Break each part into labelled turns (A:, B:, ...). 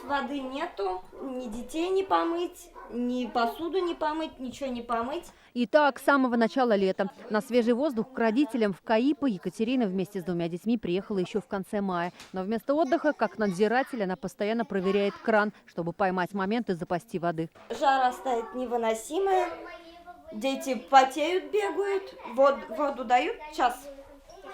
A: воды нету, ни детей не помыть, ни посуду не помыть, ничего не помыть.
B: И так с самого начала лета. На свежий воздух к родителям в Каипы Екатерина вместе с двумя детьми приехала еще в конце мая. Но вместо отдыха, как надзиратель, она постоянно проверяет кран, чтобы поймать момент и запасти воды.
A: Жара стоит невыносимая, дети потеют, бегают, воду дают час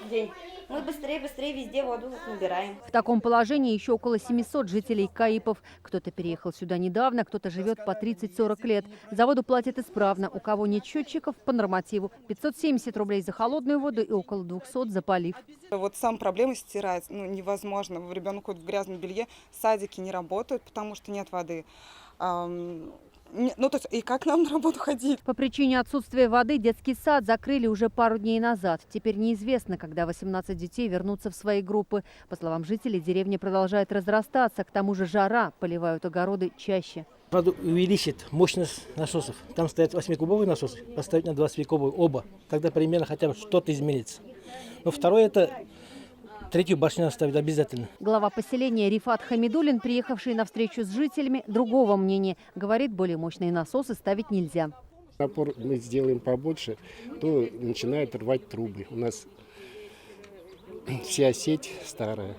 A: в день. Мы быстрее везде воду набираем.
B: В таком положении еще около 700 жителей Каипов. Кто-то переехал сюда недавно, кто-то живет по 30-40 лет. За воду платят исправно. У кого нет счетчиков, по нормативу. 570 рублей за холодную воду и около 200 за полив.
C: Вот сам проблема стирать невозможно. Ребенок ходит в грязном белье, садики не работают, потому что нет воды. То есть, и как нам на работу ходить?
B: По причине отсутствия воды детский сад закрыли уже пару дней назад. Теперь неизвестно, когда 18 детей вернутся в свои группы. По словам жителей, деревня продолжает разрастаться. К тому же жара, поливают огороды чаще.
D: Надо увеличить мощность насосов. Там стоят 8-кубовые насосы, поставить на 20-кубовые оба. Тогда примерно хотя бы что-то изменится. Но второе – это третью башню ставить обязательно.
B: Глава поселения Рифат Хамидулин, приехавший на встречу с жителями, другого мнения. Говорит, более мощные насосы ставить нельзя.
E: Напор мы сделаем побольше, то начинает рвать трубы. У нас вся сеть старая,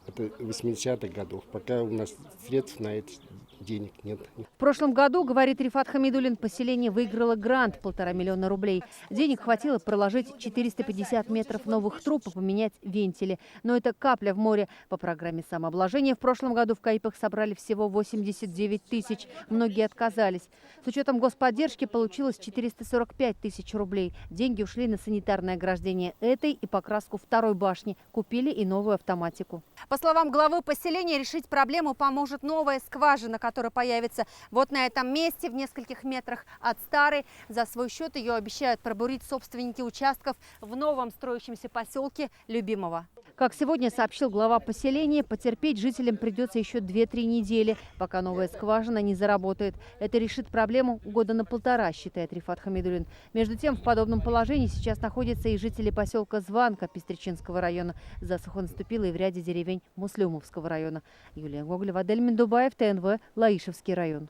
E: это 80-х годов. Пока у нас средств на это денег нет.
B: В прошлом году, говорит Рифат Хамидулин, поселение выиграло грант 1,5 миллиона рублей. Денег хватило проложить 450 метров новых труб и поменять вентили. Но это капля в море. По программе самообложения в прошлом году в Каипах собрали всего 89 тысяч. Многие отказались. С учетом господдержки получилось 445 тысяч рублей. Деньги ушли на санитарное ограждение этой и покраску второй башни. Купили и новую автоматику. По словам главы поселения, решить проблему поможет новая скважина, которая появится вот на этом месте в нескольких метрах от старой. За свой счет ее обещают пробурить собственники участков в новом строящемся поселке Любимого. Как сегодня сообщил глава поселения, потерпеть жителям придется еще 2-3 недели, пока новая скважина не заработает. Это решит проблему года на 1,5, считает Рифат Хамидулин. Между тем, в подобном положении сейчас находятся и жители поселка Званка Пестричинского района. Засуха наступила и в ряде деревень Муслюмовского района. Юлия Гоголева, Адель Мендубаев, ТНВ, Лаишевский район.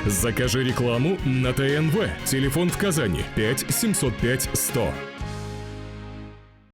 F: Закажи рекламу на ТНВ. Телефон в Казани 5 705 100.